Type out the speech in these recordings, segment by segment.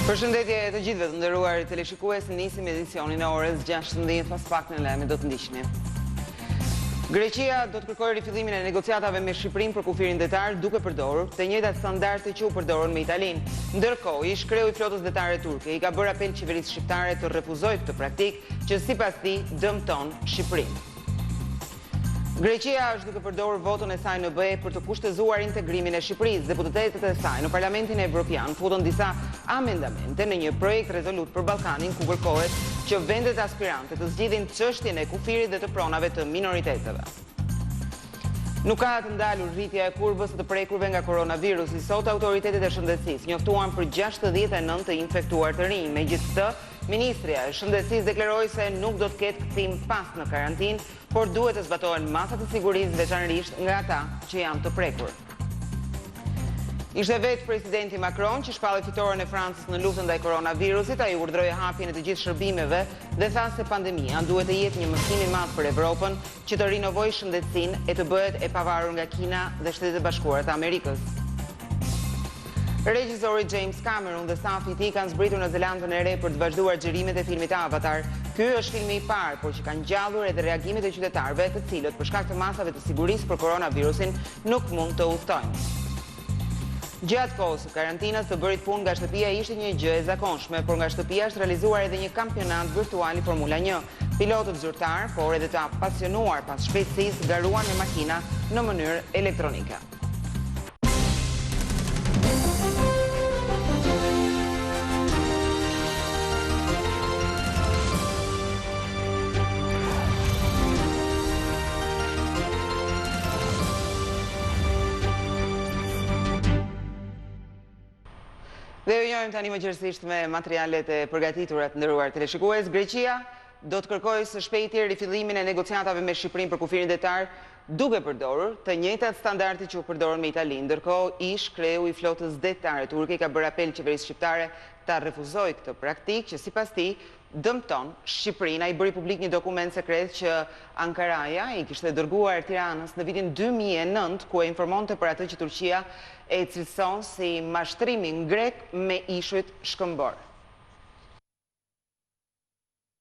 Përshëndetje të gjithëve të nderuar teleshikues, nisim edicionin e orës 16 pas pak në lajme do të ndiqni. Greqia do të kërkojë rifillimin e negociatave me Shqipërinë për kufirin detar duke përdorur të njëjtat standarde që u përdorën me Italinë. Ndërkohë, ish kreu i flotës detare turke i ka bërë apel qeverisë shqiptare të refuzojë këtë praktikë që sipas tij dëmton Shqipërinë. Greqia është duke përdorur votën e saj në BE për të kushtëzuar integrimin e Shqipërisë. Deputetët e saj në Parlamentin Evropian futën disa amendamente në një projekt rezolut për Ballkanin ku kërkohet që vendet aspirante të zgjidhin çështjen e kufirit dhe të pronave të minoriteteve. Nuk ka të ndalur rritja e kurbës të prekurve nga koronavirusi. Sot autoritetet e shëndetësisë njoftuan për 69 të infektuar të rinj. Megjithatë, Ministria e Shëndetësisë deklaroi se nuk do të ketë kthim pas në karantinë, por duhet të zbatohen masat e sigurisë veçanërisht nga ata që janë të prekur. Ishte vetë presidenti Macron që shpalli fitoren e Francës në luftën ndaj koronavirusit. Ai urdhëroi hapjen e të gjithë shërbimeve dhe tha se pandemia duhet të jetë një mësim i madh për Evropën që të rinovojë shëndetësinë e të bëhet e pavarur nga Kina dhe Shtetet e Bashkuara të Amerikës. Regjizori James Cameron dhe stafi i tij kanë zbritur në Zelandën e Re për të vazhduar xhirimet e filmit Avatar. Ky është filmi i parë, por që kanë ngjallur edhe reagimet e qytetarëve, të cilët për shkak të masave të sigurisë për koronavirusin nuk mund të udhtojnë. Gjatë kohës së karantinës, të bërit punë nga shtëpia ishte një gjë e zakonshme, por nga shtëpia është realizuar edhe një kampionat virtual i Formula 1. Pilotët zyrtar, por edhe të apasionuar pas shpejtësisë, garuan me makina në mënyrë elektronike. Dhe ju njojmë tani më gjërësisht me materialet e përgatitura të nderuar teleshikues. Greqia do të kërkojë së shpejti rifillimin e negociatave me Shqipërinë për kufirin detar duke përdorur të njëjtat standarde që u përdorën me Italinë. Ndërkohë, ish kreu i flotës detare turke ka bërë apel qeverisë shqiptare ta refuzojë këtë praktikë që sipas tij dëmton Shqipërinë. Ai bëri publik një dokument sekret që Ankaraja i kishte dërguar Tiranës në vitin 2009, ku e informonte për atë që Turqia e cilëson si mashtrimin grek me ishujt shkëmbor.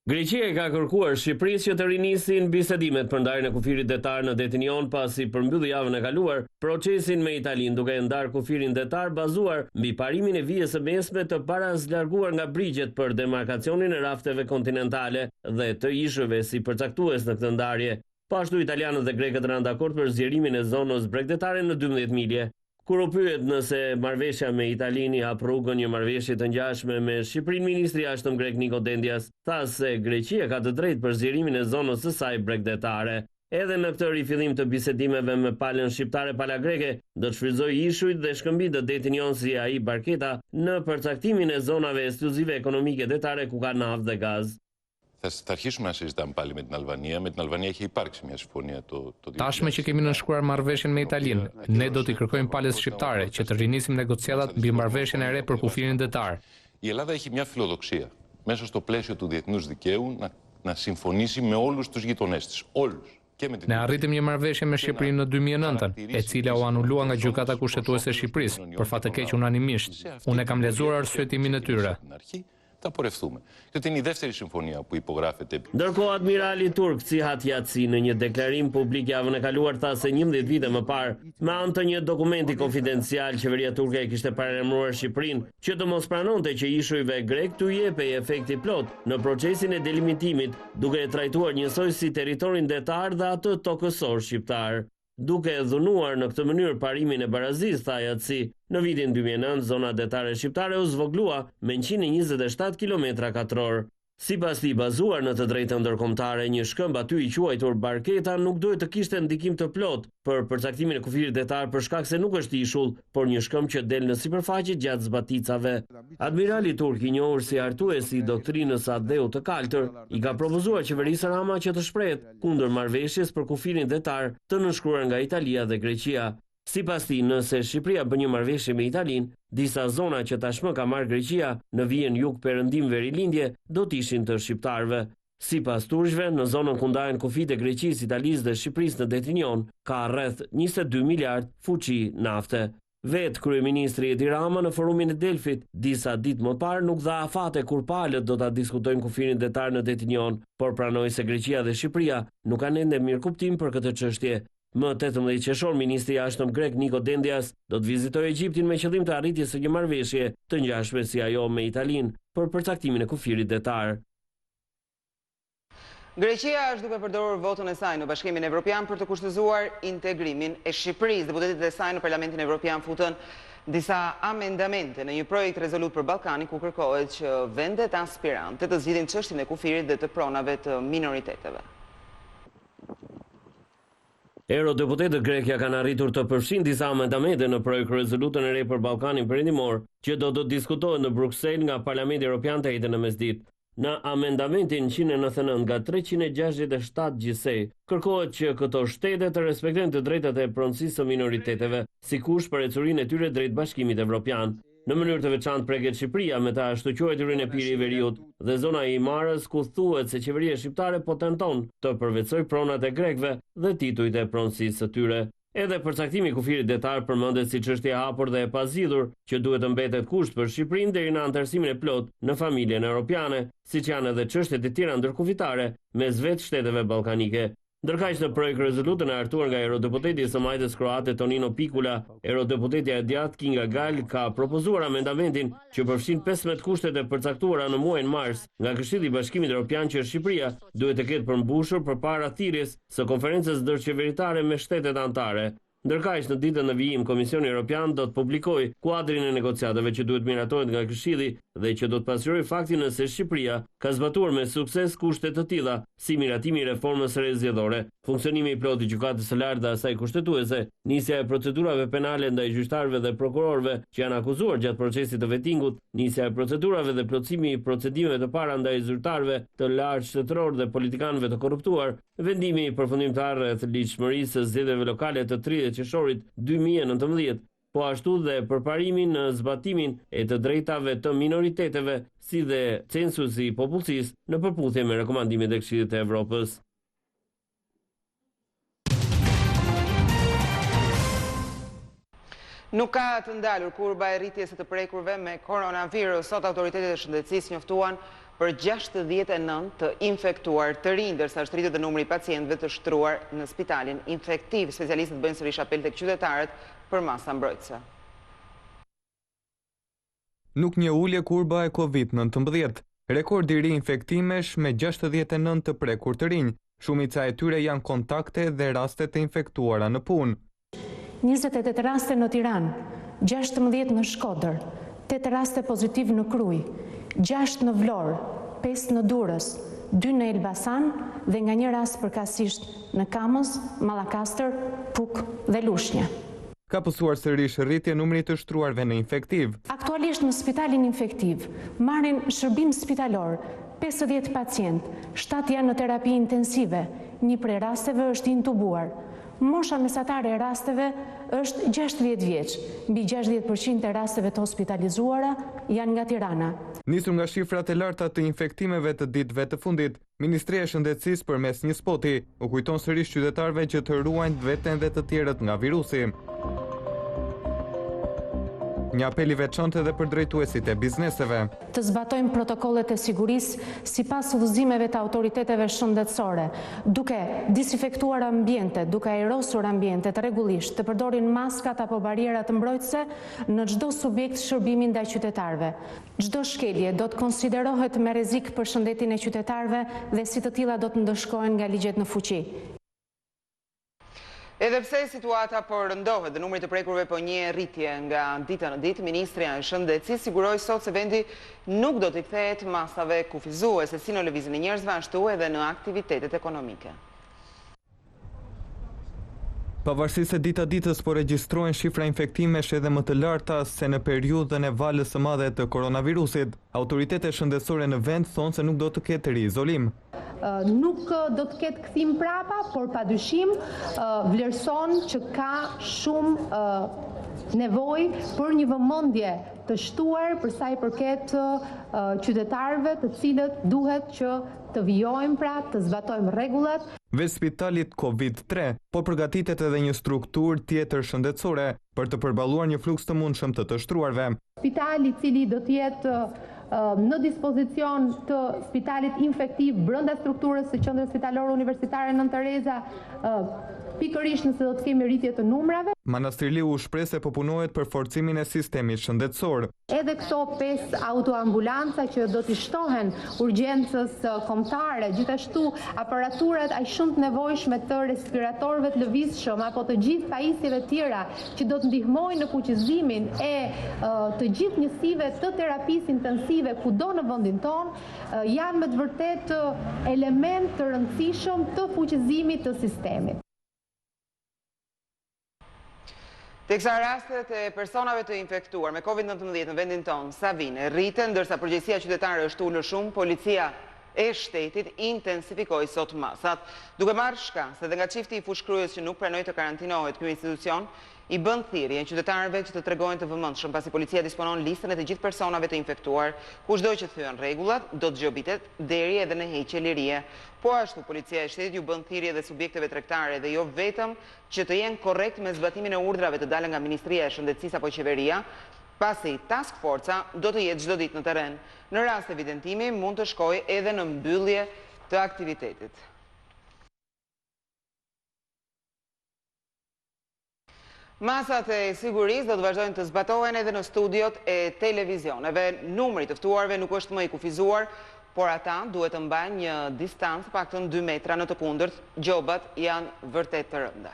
Greqia ka kërkuar Shqipërisë që të rinisin bisedimet për ndarjen e kufirit detar në Edicioni pasi përmbylli javën e kaluar procesin me Italinë duke ndarë kufirin detar bazuar mbi parimin e vijës së mesme të parazlarguar nga brigjet për demarkacionin e rafteve kontinentale dhe të ishujve si përcaktues në këtë ndarje. Pashtu italianët dhe grekët rënë dakord për zgjerimin e zonës bregdetare në 12 milje. Kur u pyet nëse marrëveshja me Italinë hap rrugën një marrëveshje të ngjashme me Shqipërinë, ministri i jashtëm grek Niko Dendias tha se Greqia ka të drejtë për zgjerimin e zonës së saj bregdetare. Edhe në këtë rifillim të bisedimeve me palën shqiptare pala greke, do të shfrytëzojë ishujt dhe shkëmbijtë të Edicioni si ai barketa në përcaktimin e zonave ekskluzive ekonomike detare ku ka naftë dhe gaz. Θα αρχίσουμε να συζητάμε πάλι με την Αλβανία. Με την Αλβανία έχει υπάρξει μια συμφωνία το 2000. Tashme që kemi nënshkruar marrëveshjen me Italinë, ne do t'i kërkojmë palës shqiptare që të rinisim negociatat mbi marrëveshjen e re për kufirin detar. Η Ελλάδα έχει μια φιλοδοξία μέσα στο πλαίσιο του διεθνούς δικαίου να συμφωνήσει με όλους τους γειτονές της. Όλους. Ne arritëm një marrëveshje me Shqipërinë në 2009, e cila u anulua nga gjykata kushtetuese e Shqipërisë, për fat të keq unanimisht. Unë kam lexuar arsyetimin e tyre. Θα πορευτούμε. Και ότι είναι η δεύτερη συμφωνία που υπογράφεται. Ndërkohë admirali turk Cihat Yatsi në një deklarim publik javën e kaluar tha se 11 vite më parë, me anë të një dokumenti konfidencial, qeveria turke e kishte paralajmëruar Shqipërinë që të mos pranonte që ishujve grek t'u jepej efekti plot në procesin e delimitimit, duke e trajtuar njësoj si territorin detar dhe atë tokësor shqiptar. Duke e dhunuar në këtë mënyrë parimin e barazisë, tha Yatsi, në vitin 2009 zona detare shqiptare u zvoglua me 127 km2. Sipas tij, bazuar në të drejtën ndërkombëtare, një shkëmb aty i quajtur barketa nuk duhet të kishte ndikim të plot për përcaktimin e kufirit detar për shkak se nuk është ishull, por një shkëmb që del në sipërfaqe gjatë zbaticave. Admirali turk i njohur si hartuesi i doktrinës së Adheut të kaltër, i ka propozuar qeverisë Rama që të shprehet kundër marrëveshjes për kufirin detar të nënshkruar nga Italia dhe Greqia. Sipas tij, nëse Shqipëria bën një marrëveshje me Italinë, disa zona që tashmë ka marrë Greqia në vijën jug perëndim verilindje do të ishin të shqiptarëve. Sipas turqve, në zonën ku ndahen kufit e Greqisë, Italisë dhe Shqipërisë në Edicioni, ka rreth 22 miliard fuqi nafte. Vetë kryeministri Edi Rama në forumin e Delfit disa ditë më parë nuk dha afate kur palët do ta diskutojnë kufirin detar në Edicioni, por pranoi se Greqia dhe Shqipëria nuk kanë ende mirëkuptim për këtë çështje. Më 18 qershor, ministri i jashtëm grek Niko Dendias do të vizitojë Egjiptin me qëllim të arritjes së një marrëveshje të ngjashme si ajo me Italinë për përcaktimin e kufirit detar. Greqia është duke përdorur votën e saj në Bashkimin Evropian për të kushtëzuar integrimin e Shqipërisë. Deputetët e saj në Parlamentin Evropian futën disa amendamente në një projekt rezolut për Ballkanin ku kërkohet që vendet aspirante të zgjidhin çështjen e kufirit dhe të pronave të minoriteteve. Eurodeputetët Grekja kanë arritur të përfshin disa amendamente në projekt rezolutën e re për Ballkanin Perëndimor, që do të diskutohet në Bruksel nga Parlamenti Evropian të njëjtën në mesditë. Në amendamentin 199 nga 367 gjithsej, kërkohet që këto shtete të respektojnë të drejtat e pronësisë së minoriteteve, si kusht për ecurinë e tyre drejt Bashkimit Evropian. Në mënyrë të veçantë preket Shqipëria me ta shtoqohet hyrjen e Pirë i Veriut dhe zona e Imarës, ku thuhet se qeveria shqiptare po tenton të përvetsojë pronat e grekëve dhe titujt e pronësisë së tyre. Edhe përcaktimi i kufirit detar përmendet si çështje e hapur dhe e pazgjidhur që duhet të mbetet kusht për Shqipërinë deri në anëtarësimin e plot në familjen europiane, siç janë edhe çështjet e tjera ndërkufitare mes vetë shteteve ballkanike. Ndërkaq në projekt rezolutën e hartuar nga eurodeputeti i së kroate Tonino Pikula, eurodeputetja e djathtë Kinga Gal ka propozuar amendamentin që përfshin 15 kushtet e përcaktuara në muajin mars nga Këshilli i Bashkimit Evropian që Shqipëria duhet të ketë përmbushur përpara thirrjes së konferencës ndërqeveritare me shtetet anëtare. Ndërkaq në ditën e vijim Komisioni Evropian do të publikojë kuadrin e negociatave që duhet miratohet nga Këshilli dhe që do të pasqyrojë faktin se Shqipëria ka zbatuar me sukses kushte të tilla si miratimi i reformës së zgjedhore, funksionimi i plotë i gjykatës së lartë dhe asaj kushtetuese, nisja e procedurave penale ndaj gjyqtarëve dhe prokurorëve që janë akuzuar gjatë procesit të vettingut, nisja e procedurave dhe plotësimi i procedimeve të para ndaj zyrtarëve të lartë shtetëror dhe politikanëve të korruptuar, vendimi i përfundimtar rreth ligjshmërisë së zgjedhjeve lokale të 30 qershorit 2019, po ashtu dhe përparimin në zbatimin e të drejtave të minoriteteve, si dhe censusi i popullsisë në përputhje me rekomandimet e Këshillit të Evropës. Nuk ka të ndalur kurba e rritjes së të prekurve me koronavirus. Sot autoritetet e shëndetësisë njoftuan për 69 të infektuar të rinj, ndërsa është rritur dhe numri i pacientëve të shtruar në spitalin infektiv. Specialistët bëjnë sërish apel tek qytetarët për masa mbrojtëse. Nuk një ulje kurba e COVID-19. Rekord i ri infektimesh me 69 të prekur të rinj. Shumica e tyre janë kontakte dhe raste të infektuara në punë. 28 raste në Tiranë, 16 në Shkodër, 8 raste pozitiv në Kruj, 6 në Vlorë, 5 në Durrës, 2 në Elbasan dhe nga një rast përkatësisht në Kamës, Mallakastër, Puk dhe Lushnjë. Ka pësuar sërish rritje numrit të shtruarve në infektiv. Aktualisht në spitalin infektiv marrin shërbim spitalor 50 pacient, 7 janë në terapi intensive, një prej rasteve është intubuar. Mosha mesatare e rasteve është 60 vjeç, mbi 60% e rasteve të hospitalizuara janë nga Tirana. Nisur nga shifrat e larta të infektimeve të ditëve të fundit, Ministria e Shëndetësisë përmes një spoti u kujton sërish qytetarëve që të ruajnë veten dhe të tjerët nga virusi. Një apel i veçantë edhe për drejtuesit e bizneseve. Të zbatojmë protokollet e sigurisë sipas udhëzimeve të autoriteteve shëndetësore, duke disinfektuar ambientet, duke aerosur ambientet rregullisht, të përdorin maskat apo barierat mbrojtëse në çdo subjekt shërbimi ndaj qytetarëve. Çdo shkelje do të konsiderohet me rrezik për shëndetin e qytetarëve dhe si të tilla do të ndëshkohen nga ligjet në fuqi. Edhe pse situata po rëndohet dhe numri të prekurve po njeh rritje nga dita në ditë, Ministria e Shëndetësisë siguroi sot se vendi nuk do t'i kthehet masave kufizuese si në lëvizjen e njerëzve ashtu edhe në aktivitetet ekonomike. Pavarësisht se dita ditës po regjistrohen shifra infektimesh edhe më të larta se në periudhën e valës së madhe të koronavirusit, autoritetet shëndetësore në vend thonë se nuk do të ketë riizolim. Nuk do të ketë kthim prapa, por padyshim vlerëson që ka shumë nevojë për një vëmendje të shtuar për sa i përket qytetarëve, të cilët duhet që të vijojmë pra, të zbatojmë rregullat. Veç spitalit COVID-3, po përgatitet edhe një strukturë tjetër shëndetësore për të përballuar një fluks të mundshëm të shtruarve. Spitali i cili do të jetë në dispozicion të spitalit infektiv brenda strukturës së qendrës spitalore universitare Nën Tereza, pikërisht nëse do të kemi rritje të numrave. Manastirliu u shpreh se po punohet për forcimin e sistemit shëndetësor. Edhe këto 5 autoambulanca që do t'i shtohen urgjencës kombëtare, gjithashtu aparaturat aq shumë të nevojshme të respiratorëve të lëvizshëm apo të gjithë pajisjeve tjera që do të ndihmojnë në fuqizimin e të gjithë njësive të terapisë intensive kudo në vendin tonë, janë me të vërtetë element të rëndësishëm të fuqizimit të sistemit. Teksa rastet e personave të infektuar me COVID-19 në vendin tonë, Savine, rriten, ndërsa përgjegjësia qytetare është ulur shumë, policia e shtetit intensifikoi sot masat, duke marrë shkans edhe nga çifti i fushkryes që nuk pranoi të karantinohet ky institucion, i bën thirrje qytetarëve që të tregojnë të vëmendshëm pasi policia disponon listën e të gjithë personave të infektuar, kushdo që thyen rregullat do të zgjobitet deri edhe në heqje lirie. Po ashtu policia e shtetit ju bën thirrje edhe subjekteve tregtare dhe jo vetëm që të jenë korrekt me zbatimin e urdhrave të dalë nga Ministria e Shëndetësisë apo qeveria, pasi task forca do të jetë çdo ditë në terren. Në rast evidentimi mund të shkojë edhe në mbyllje të aktivitetit. Masat e sigurisë do të vazhdojnë të zbatohen edhe në studiot e televizioneve. Numri të ftuarve nuk është më i kufizuar, por ata duhet të mbajnë një distancë paktën 2 metra në të kundërt. Gjobat janë vërtet të rënda.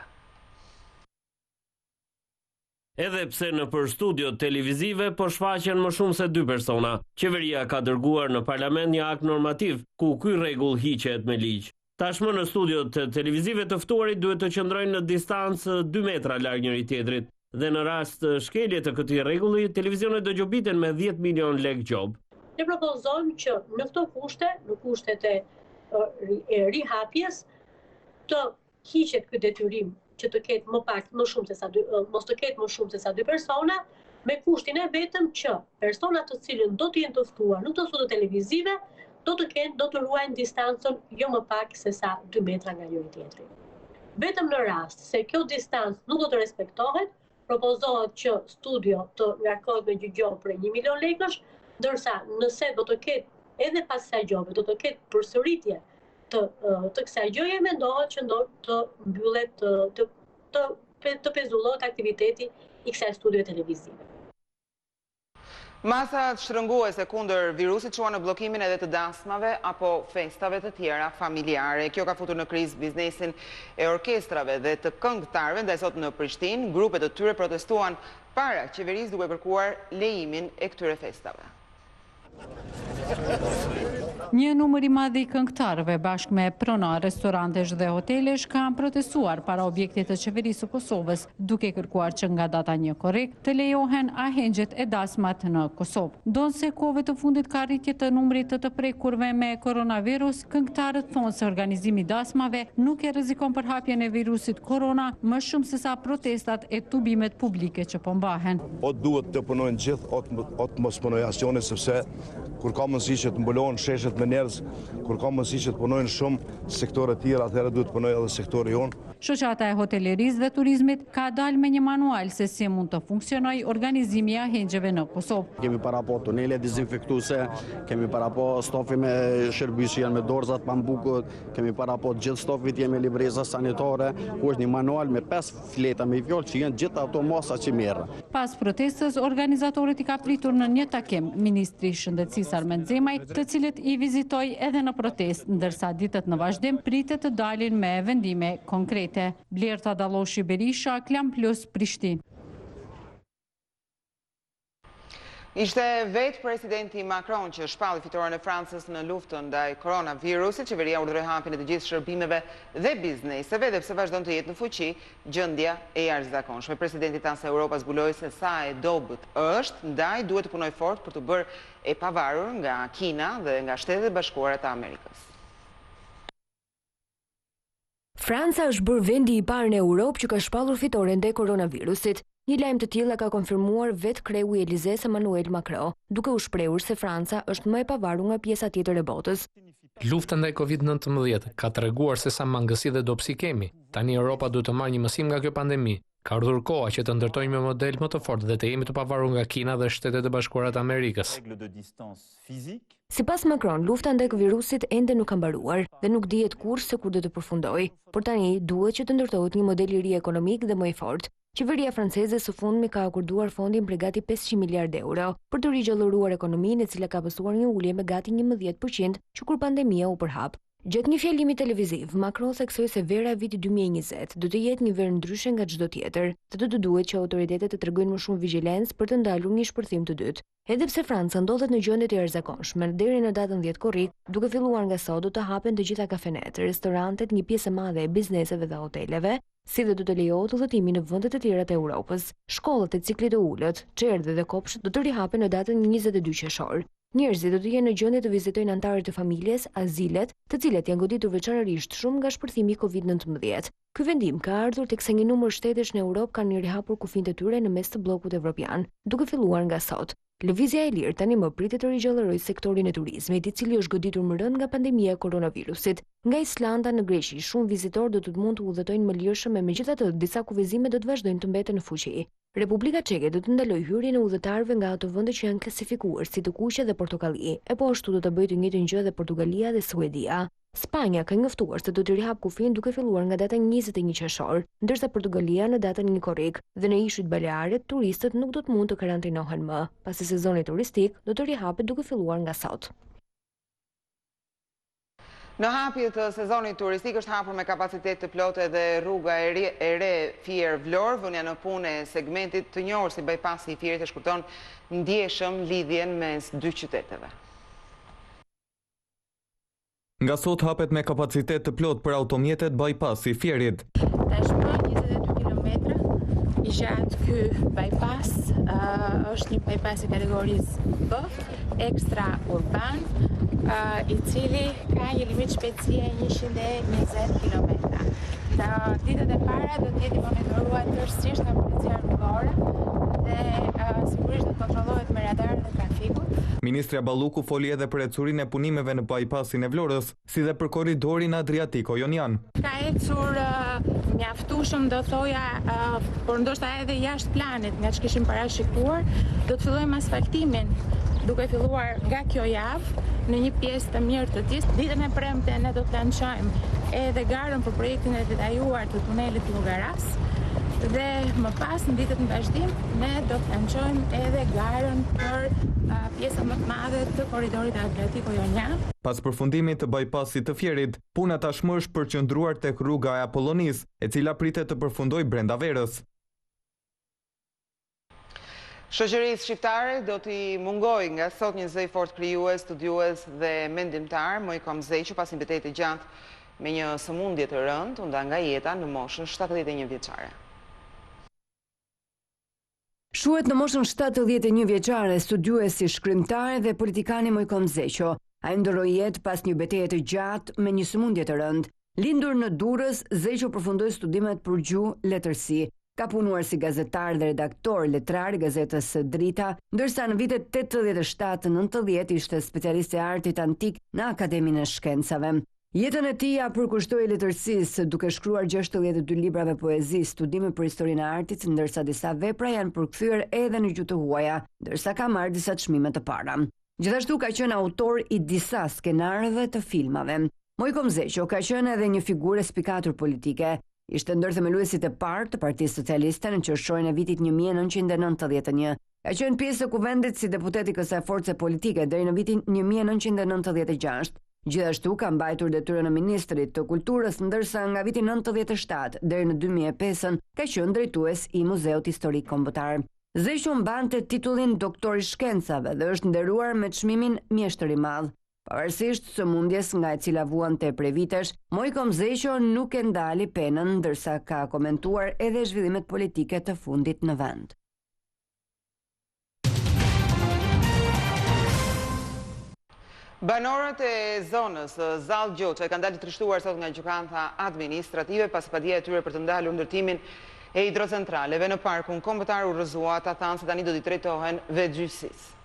Edhe pse në për studiot televizive po shfaqen më shumë se 2 persona, qeveria ka dërguar në parlament një akt normativ ku ky rregull hiqet me ligj. Tashmë në studiot televizive të ftuarit duhet të qëndrojnë në distancë 2 metra larg njëri tjetrit dhe në rast shkelje të këtij rregulli, televizionet do gjobiten me 10 milion lekë gjob. Ne propozojmë që në këto kushte, në kushtet e rihapjes, të hiqet ky detyrim që të ketë mos të ketë më shumë se sa 2 persona, me kushtin e vetëm që personat të cilën do të jenë të ftuar në këto studio televizive do të ruajnë distancën jo më pak se sa 2 metra nga njëri tjetri. Vetëm në rast se kjo distancë nuk do të respektohet, propozohet që studio të ngarkohet me një gjob për 1 milion lekësh, ndërsa nëse do të ketë edhe pas kësaj gjobe, do të ketë përsëritje të kësaj gjëje, mendohet që do të mbyllet të pezullohet aktiviteti i kësaj studio televizive. Masat shtrënguese kundër virusit quan në bllokimin edhe të dasmave apo festave të tjera familjare. Kjo ka futur në krizë biznesin e orkestrave dhe të këngëtarëve, ndaj sot në Prishtinë, grupet e tyre protestuan para qeverisë duke kërkuar lejimin e këtyre festave. Një numër i madh i këngëtarëve bashkë me pronar restorantesh dhe hotelesh kanë protestuar para objektit të qeverisë së Kosovës, duke kërkuar që nga data 1 korrekt të lejohen ahengjet e dasmat në Kosovë. Ndonse kohëve të fundit ka rritje të numrit të prekurve me koronavirus, këngëtarët thonë se organizimi i dasmave nuk e rrezikon përhapjen e virusit korona më shumë se sa protestat e tubimet publike që po mbahen. O duhet të punojnë gjithë, o të mos punojnë asnjëri, sepse kur ka mundësi që të mbulohen sheshet me njerëz, kur ka mundësi që të punojnë shumë sektore të tjera, atëherë duhet të punojë edhe sektori jonë. Shoqata e hotelerisë dhe turizmit ka dalë me një manual se si mund të funksionojë organizimi i ahengjeve në Kosovë. Kemi para po tunele dezinfektuese, kemi para po stofi me shërbime që janë me dorzat pambukët, kemi para po gjithë stofit jemi libreza sanitare, ku është një manual me 5 fleta me fjalë që janë gjithë ato masa që merren. Pas protestës, organizatorët i ka pritur në një takim ministri i Shëndetësisë Armend Zemaj, të cilët i vizitoi edhe në protestë, ndërsa ditët në vazhdim pritet të dalin me vendime konkrete. Blerta Dalloshi Berisha, Klan Plus, Prishtinë. Ishte vetë presidenti Macron që shpalli fitoren e Francës në luftën ndaj koronavirusit. Qeveria urdhëroi hapjen e të gjithë shërbimeve dhe bizneseve, dhe pse vazhdon të jetë në fuqi gjendja e jashtëzakonshme. Presidenti tanë se Europa zbuloi se sa e dobët është, ndaj duhet të punojë fort për të bërë e pavarur nga Kina dhe nga Shtetet e Bashkuara të Amerikës. Franca është bërë vendi i parë në Europë që ka shpallur fitoren ndaj koronavirusit. Një lajm të tillë ka konfirmuar vetë kreu i Elizes Emmanuel Macron, duke u shprehur se Franca është më e pavarur nga pjesa tjetër e botës. Lufta ndaj Covid-19 ka treguar se sa mangësi dhe dobësi kemi. Tani Europa duhet të marrë një mësim nga kjo pandemi. Ka ardhur koha që të ndërtojmë një model më të fortë dhe të jemi të pavarur nga Kina dhe Shtetet e Bashkuara të Amerikës. Sipas Macron, lufta ndaj virusit ende nuk ka mbaruar dhe nuk dihet kurrë se kur do të përfundojë, por tani duhet që të ndërtohet një model i ri ekonomik dhe më i fortë. Qeveria franceze së fundmi ka akorduar fondin për gati 500 miliardë euro për të rigjalluruar ekonominë, e cila ka pasur një ulje me gati 11% që kur pandemia u përhap. Gjatë një fjalimi televiziv, Macron theksoi se vera e vitit 2020 do të jetë një verë ndryshe nga çdo tjetër, dhe do të duhet që autoritetet të tregojnë më shumë vigjilencë për të ndalur një shpërthim të dytë. Edhe pse Franca ndodhet në gjendje të jashtëzakonshme, deri në datën 10 korrik, duke filluar nga sot do të hapen të gjitha kafenet, restorantet, një pjesë e madhe e bizneseve dhe hoteleve, si dhe do të lejohet udhëtimi në vendet e tjera të Europës. Shkollat e ciklit të ulët, çerdhet dhe kopshtet do të rihapen në datën 22 qershor. Njerëzit do të jenë në gjendje të vizitojnë anëtarët e familjes, azilet, të cilet janë goditur veçanërisht shumë nga shpërthimi Covid-19. Ky vendim ka ardhur teksa një numër shtetesh në Europë kanë rihapur kufijtë e tyre në mes të bllokut evropian, duke filluar nga sot. Lëvizja e lirë tani më pritet të rigjallërojë sektorin e turizmit, i cili është goditur më rënd nga pandemia e koronavirusit. Nga Islanda në Greqi, shumë vizitorë do të mund të udhëtojnë më lirshëm, e megjithatë disa kufizime do të vazhdojnë të mbeten në fuqi. Republika Çeke do të ndalojë hyrjen e udhëtarëve nga ato vende që janë klasifikuar si të kuqe dhe portokalli, e po ashtu do të bëjë të njëjtën gjë dhe Portugalia dhe Suedia. Spanja ka njoftuar se do të rihap kufijin duke filluar nga data 21 qershor, ndërsa Portugalia në datën 1 korrik, dhe në Ishujt Baleare turistët nuk do të mund të karantinohen më, pasi sezoni turistik do të rihapet duke filluar nga sot. Në hapje të sezonit turistik është hapur me kapacitet të plotë edhe rruga e re Fier-Vlorë, vënia në punë e segmentit të njohur si bypassi i Fierit e shkurton ndjeshëm lidhjen mes dy qyteteve. Nga sot hapet me kapacitet të plot për automjetet bypassi i Fierit. Tashmë 22 kilometra i gjatë ky bypass është një bypass i kategorisë B, ekstra urban, i cili ka një limit shpejtësie 120 kilometra. Në ditët e para do të jetë monitoruar tërësisht nga policia rrugore dhe sigurisht do të kontrollohet me radar dhe trafikut. Ministria Balluku foli edhe për ecurin e punimeve në bypassin e Vlorës, si dhe për korridorin Adriatiko-Jonian. Ka ecur mjaftueshëm, do thoja, por ndoshta edhe jashtë planit, nga që kishim parashikuar, do të fillojmë asfaltimin duke filluar nga kjo javë në një pjesë të mirë të tij. Ditën e premte ne do të lançojmë edhe garën për projektin e detajuar të tunelit Llogaras dhe më pas në ditët në vazhdim ne do të lançojmë edhe garën për pjesën më të madhe të korridorit Adriatiko-Jonian. Pas përfundimit të bypassit të Fierit, puna tashmë është përqendruar tek rruga e Apollonis, e cila pritet të përfundojë brenda verës. Shoqërisë shqiptare do t'i mungoj nga sot një zë i fortë krijues, studiues dhe mendimtar, Mojkom Zequ, pasi mbetej gjatë me një sëmundje të rëndë, u nda nga jeta në moshën 71 vjeçare. Shuhet në moshën 71 vjeçare, studiuesi, shkrimtar dhe politikani Mojkom Zequ. Ai ndroi jetë pas një betejë të gjatë me një sëmundje të rëndë. Lindur në Durrës, Zequ përfundoi studimet për gjuhë, letërsi. Ka punuar si gazetar dhe redaktor letrar i gazetës Drita, ndërsa në vitet 87-90 ishte specialist e artit antik në Akademinë e Shkencave. Jetën e tij ja përkushtoi letërsisë, duke shkruar 62 librave poezi, studime për historinë e artit, ndërsa disa vepra janë përkthyer edhe në gjuhë të huaja, ndërsa ka marrë disa çmime të para. Gjithashtu ka qenë autor i disa skenarëve të filmave. Mojkom Zequ ka qenë edhe një figurë spikatur politike. Ishte ndër themeluesit e parë të Partisë Socialiste në qershorin e vitit 1991. Ka qenë pjesë e kuvendit si deputet i kësaj force politike deri në vitin 1996. Gjithashtu ka mbajtur detyrën e ministrit të kulturës, ndërsa nga viti 97 deri në 2005 ka qenë drejtues i Muzeut Historik Kombëtar. Zequ mbante titullin doktor i shkencave dhe është nderuar me çmimin Mjeshtër i Madh. Pavarësisht sëmundjes nga e cila vuante prej vitesh, Mojkom Zequ nuk e ndali penën, ndërsa ka komentuar edhe zhvillimet politike të fundit në vend. Banorët e zonës Zallë Gjoçaj kanë dalë të trishtuar sot nga gjykata administrative pas padjeve e tyre për të ndalur ndërtimin e hidrocentraleve në parkun kombëtar u rrëzua, ata thanë se tani do t'i drejtohen vetgjyqësisë.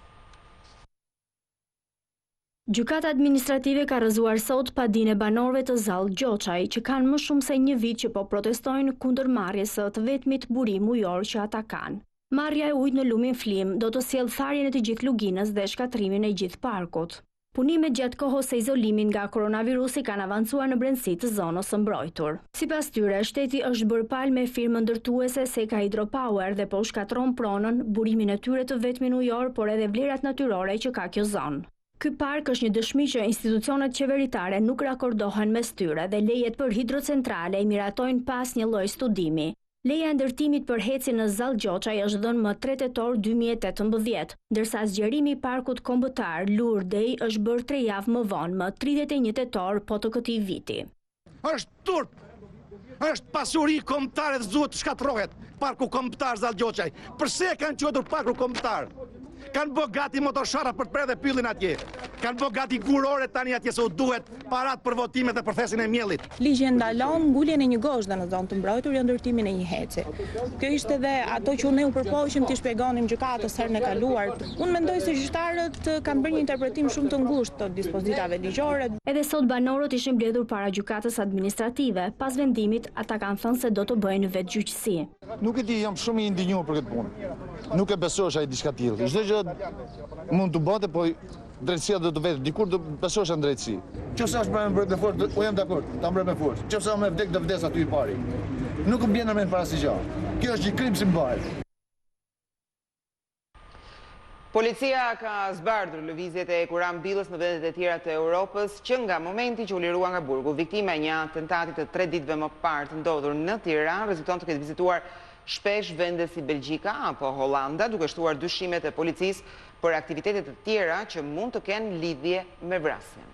Gjykata administrative ka rrëzuar sot padinë e banorëve të Zallë Gjoçaj, që kanë më shumë se një vit që po protestojnë kundër marrjes së të vetmit burim ujor që ata kanë. Marrja e ujit në lumin Flim do të sjellë tharjen e të gjithë luginës dhe shkatrimin e gjithë parkut. Punimet gjatë kohës së izolimin nga koronavirusi kanë avancuar në brendësi të zonës së mbrojtur. Sipas tyre, shteti është bërë palë me firmën ndërtuese Seka Hydropower dhe po shkatron pronën, burimin e tyre të vetmin ujor, por edhe vlerat natyrore që ka kjo zonë. Ky park është një dëshmi që institucionet qeveritare nuk rakordohen mes tyre dhe lejet për hidrocentrale i miratojnë pas një lloj studimi. Leja e ndërtimit për hecin në Zallë Gjoçaj është dhënë më 3 tetor 2018, ndërsa zgjerimi i parkut kombëtar Lurdej është bërë 3 javë më vonë, më 31 tetor po të këtij viti. Është turp, është pasuri kombëtare dhe duhet të shkatrohet parku kombëtar Zallë Gjoçaj. Përse e kanë quajtur parku kombëtar? Kanë bë gati motoshara për të prerë dhe pyllin atje. Kanë bë gati gurore tani atje se u duhet parat për votimet dhe për thesin e miellit. Ligji ndalon nguljen e një gozhde në zonë të mbrojtur dhe ndërtimin e një heci. Kjo ishte edhe ato që ne u përpoqëm t'i shpjegonim gjykatës herën e kaluar. Unë mendoj se gjyqtarët kanë bërë një interpretim shumë të ngushtë të dispozitave ligjore. Edhe sot banorët ishin mbledhur para gjykatës administrative. Pas vendimit, ata kanë thënë se do të bëjnë vetgjyqësi. Nuk e di, jam shumë i indinjuar për këtë punë. Nuk e besosh ai diçka tillë. Çdo gjë mund të bëhet, po drejtësia do të vetë, dikur do besosh në drejtësi. Nëse është për me forcë, u jam dakord, ta mbroj me forcë. Nëse më vdek do vdes aty i pari. Nuk më bën në mend para asnjë gjë. Kjo është një krim si mbaj. Policia ka zbardhur lëvizjet e kurambilës në vendet e tjera të Europës që nga momenti që u lirua nga burgu. Viktima e një atentati të 3 ditëve më parë të ndodhur në Tiranë rezulton të ketë vizituar shpesh vende si Belgjika apo Hollanda, duke shtuar dyshimet e policisë për aktivitetet të tjera që mund të kenë lidhje me vrasjen.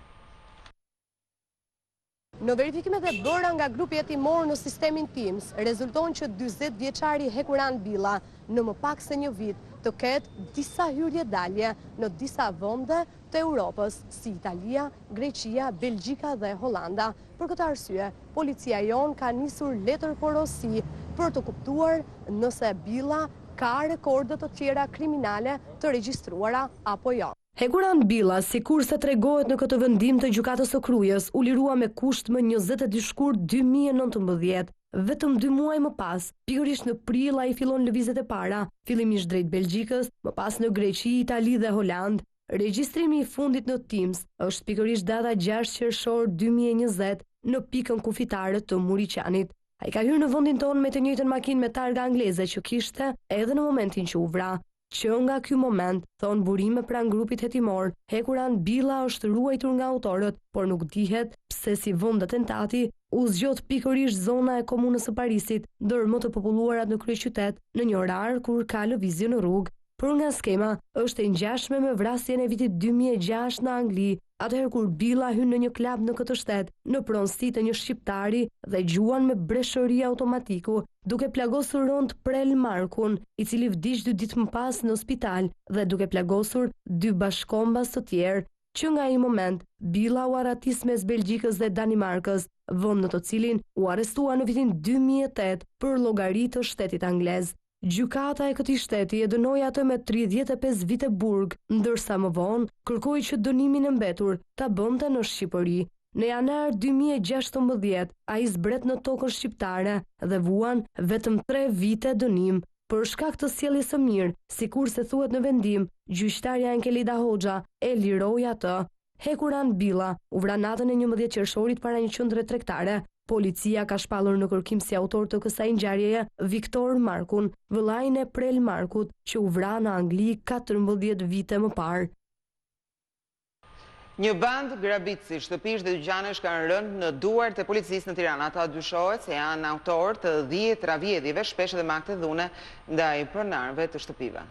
Në verifikimet e bëra nga grupi hetimor në sistemin Teams, rezulton që 40 vjeçari Hekuran Billa në më pak se një vit të ketë disa hyrje dalje në disa vende të Europës, si Italia, Greqia, Belgjika dhe Hollanda. Për këtë arsye, policia jon ka nisur letër porosi për të kuptuar nëse Billa ka rekorde të tjera kriminale të regjistruara apo jo. Hekuran Billa, sikur se tregohet në këtë vendim të gjykatës së Krujës, u lirua me kusht më 22 shkurt 2019. Vetëm 2 muaj më pas, pikërisht në prill ai fillon lëvizjet e para, fillimisht drejt Belgjikës, më pas në Greqi, Itali dhe Holand. Regjistrimi i fundit në Teams është pikërisht data 6 Qershor 2020 në pikën kufitare të Muriqanit. Ai ka hyrë në vendin tonë me të njëjtën makinë me targa angleze që kishte edhe në momentin që u vra. Që nga ky moment, thon burime pranë grupit hetimor, Hekuran Billa është ruajtur nga autorët, por nuk dihet pse si vend atentati u zgjot pikërisht zona e komunës së Parisit, ndër më të populluarat në kryeqytet, në një orar kur ka lëvizje në rrugë. Por nga skema është e ngjashme me vrasjen e vitit 2006 në Angli, atëherë kur Billa hyn në një klub në këtë shtet, në pronësi të një shqiptari dhe gjuan me breshëri automatiku, duke plagosur rond Prel Markun, i cili vdiq 2 ditë më pas në spital dhe duke plagosur 2 bashkombas të tjerë, që nga ai moment Billa u arratis mes Belgjikës dhe Danimarkës, vend në të cilin u arrestua në vitin 2008 për llogari të shtetit anglez. Gjykata e këtij shteti e dënoi atë me 35 vite burg, ndërsa më vonë kërkoi që dënimin e mbetur ta bënte në Shqipëri. Në janar 2016, ai zbret në tokën shqiptare dhe vuan vetëm 3 vite dënim. Për shkak të sjelljes së mirë, sikurse thuhet në vendim, gjyqtarja Enkelida Hoxha e liroi atë. Hekuran Billa u vra natën e 11 qershorit para një qendre tregtare. Policia ka shpallur në kërkim si autor të kësaj ngjarjeje Viktor Markun, vëllain e Prel Markut, që u vra në Angli 14 vite më parë. Një band grabitësi, shtëpish dhe dyqanesh kanë rënë në duart e policisë në Tiranë. Ata dyshohet se janë autor të 10 travjedhjeve, shpesh edhe me akte dhune ndaj pronarëve të shtëpive.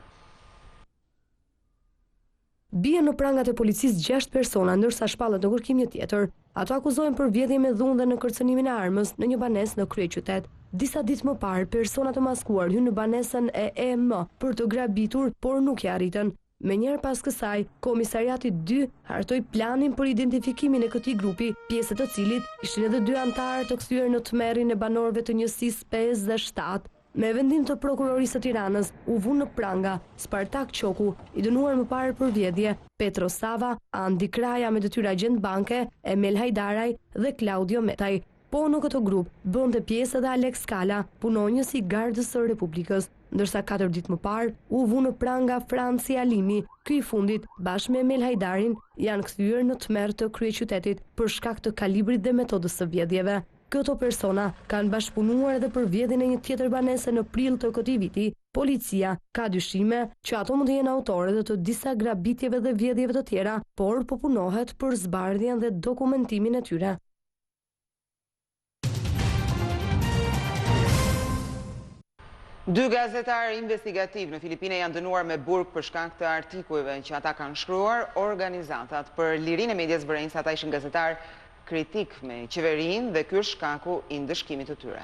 Bien në prangat e policisë 6 persona, ndërsa shpallet në kërkim një tjetër. Ato akuzohen për vjedhje me dhunë dhe në kërcënimin e armës në një banesë në kryeqytet. Disa ditë më parë, persona të maskuar hyn në banesën e Mema për të grabitur, por nuk ja arritën. Menjëherë pas kësaj, komisariati 2 hartoi planin për identifikimin e këtij grupi, pjesë të cilit ishin edhe 2 antarë të kthyer në tmerrin e banorëve të njësisë 5 dhe 7. Me vendim të prokurorisë së Tiranës, u vu në pranga Spartak Qoku, i dënuar më parë për vjedhje, Petro Sava, Andi Kraja me detyrë agjent banke, Emel Hajdaraj dhe Claudio Metaj. Po në këtë grup bënte pjesë edhe Alex Skala, punonjës i Gardës së Republikës, ndërsa 4 ditë më parë u vu në pranga Franci Alimi. Ky i fundit, bashkë me Emel Hajdarin, janë kthyer në tmerr të kryeqytetit për shkak të kalibrit dhe metodës së vjedhjeve. Këto persona kanë bashkëpunuar edhe për vjedhjen e një tjetër banese në prill të këtij viti. Policia ka dyshime që ato mund të jenë autorë dhe të disa grabitjeve dhe vjedhjeve të tjera, por po punohet për zbardhjen dhe dokumentimin e tyre. Dy gazetarë investigativ në Filipine janë dënuar me burg për shkak të artikujve që ata kanë shkruar. Organizatat për lirinë e medias vërejnë se ata ishin gazetarë kritik me qeverinë dhe ky është shkaku i ndëshkimit të tyre.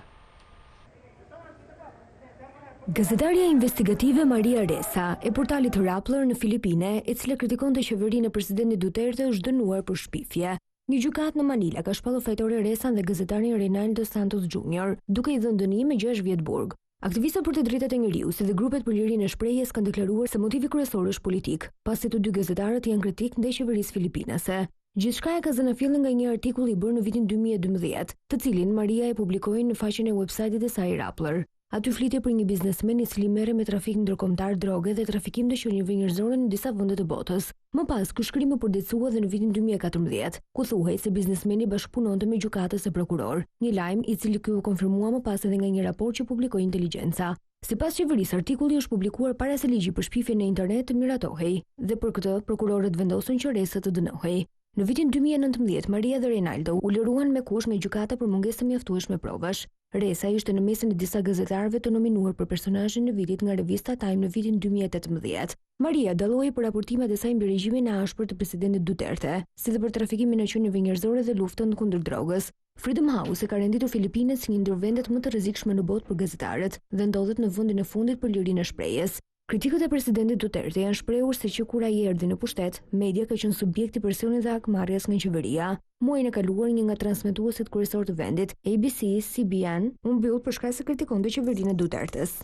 Gazetarja investigative Maria Ressa e portalit Rappler në Filipine, e cila kritikonte qeverinë e presidentit Duterte, është dënuar për shpifje. Një gjykatë në Manila ka shpallur fajtore Resan dhe gazetarin Reynaldo Santos Jr., duke i dhënë dënim me 6 vjet burg. Aktivistët për të drejtat e njeriut si dhe grupet për lirinë e shprehjes kanë deklaruar se motivi kryesor është politik, pasi të dy gazetarët janë kritik ndaj qeverisë filipinase. Gjithçka e ka zënë fillin nga një artikull i bërë në vitin 2012, të cilin Maria e publikoi në faqen e websajtit e saj Rappler. Aty flitej për një biznesmen i cili merret me trafik ndërkombëtar droge dhe trafikim dëshirëve njerëzore në disa vende të botës. Më pas, ky shkrim u përditësua edhe në vitin 2014, ku thuhej se biznesmeni bashkëpunonte me gjykatës së prokuror, një lajm i cili ky u konfirmua më pas edhe nga një raport që publikoi Inteligjenca. Sipas qeverisë, artikulli është publikuar para se ligji për shpifjen në internet të miratohej, dhe për këtë prokurorët vendosën që Resa të dënohej. Në vitin 2019, Maria dhe Reynaldo u liruan me kush nga gjykata për mungesë të mjaftueshme provash. Resa ishte në mesin e disa gazetarëve të nominuar për personazhin e vitit nga revista Time në vitin 2018. Maria dalloi për raportimet e saj mbi regjimin e ashpër të presidentit Duterte, si dhe për trafikimin e qenieve njerëzore dhe luftën kundër drogës. Freedom House e ka renditur Filipinet si një ndër vendet më të rrezikshme në botë për gazetarët dhe ndodhet në vendin e fundit për lirinë e shprehjes. Kritikët e presidentit Duterte janë shprehur se që kur ai erdhi në pushtet, media ka qenë subjekt i presionit dhe hakmarrjes nga qeveria. Muajin e kaluar, një nga transmetuesit kryesor të vendit, ABC-CBN, u mbyll për shkak se kritikonte qeverinë e Dutertes.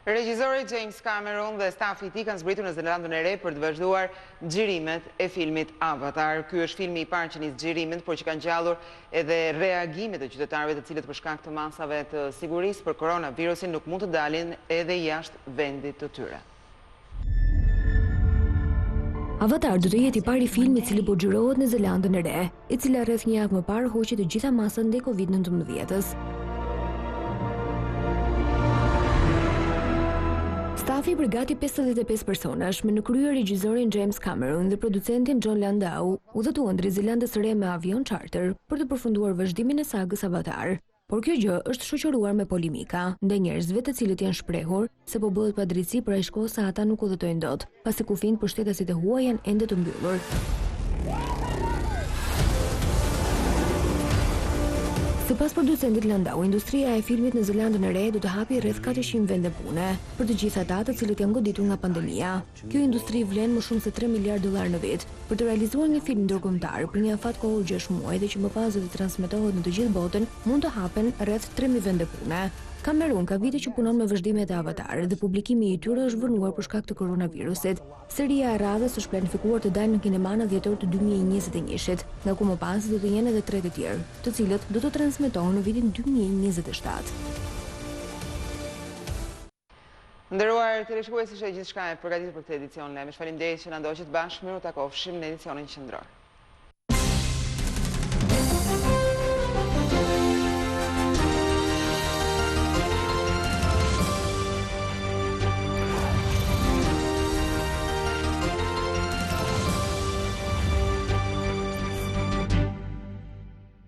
Regjizori James Cameron dhe stafi i tij kanë zbritur në Zelandën e Re për të vazhduar xhirimet e filmit Avatar. Ky është filmi i parë që nis xhirimet, por që kanë ngjallur edhe reagimet e qytetarëve, të cilët për shkak të masave të sigurisë për koronavirusin nuk mund të dalin edhe jashtë vendit të tyre. Avatar do të jetë i pari film i cili po xhirohet në Zelandën e Re, i cila rreth një javë më parë hoqi të gjitha masat ndaj Covid-19-s. Stafi i gati 55 personash, me në krye regjizorin James Cameron dhe producentin John Landau, udhëtuan drejt Zelandës së Re me avion charter për të përfunduar vazhdimin e sagës Avatar. Por kjo gjë është shoqëruar me polemika ndaj njerëzve të cilët janë shprehur se po bëhet padrejtësi për aq kohë sa ata nuk udhëtojnë dot, pasi kufijt për shtetasit e huaj janë ende të mbyllur. Sipas producentit Landau, industria e filmit në Zelandën e Re do të hapi rreth 400 vende pune për të gjithë ata të cilët janë goditur nga pandemia. Kjo industri vlen më shumë se $3 miliard në vit për të realizuar një film ndërkombëtar për një afat kohor 6 muaj dhe që më pas do të transmetohet në të gjithë botën, mund të hapen rreth 3000 vende pune. Cameron ka vite që punon me vazhdimet e Avatar dhe publikimi i tyre është vënuar për shkak të koronavirusit. Seria e radhës është planifikuar të dalë në kinema në dhjetor të 2021-shit, nga ku më pas do të jenë edhe 3 të tjerë, të cilët do të transmetohen në vitin 2027. Nderuar teleshikues, ishte gjithçka e përgatitur për këtë edicion. Faleminderit që na ndoqët bashkë. Miru takofshim në edicionin qendror.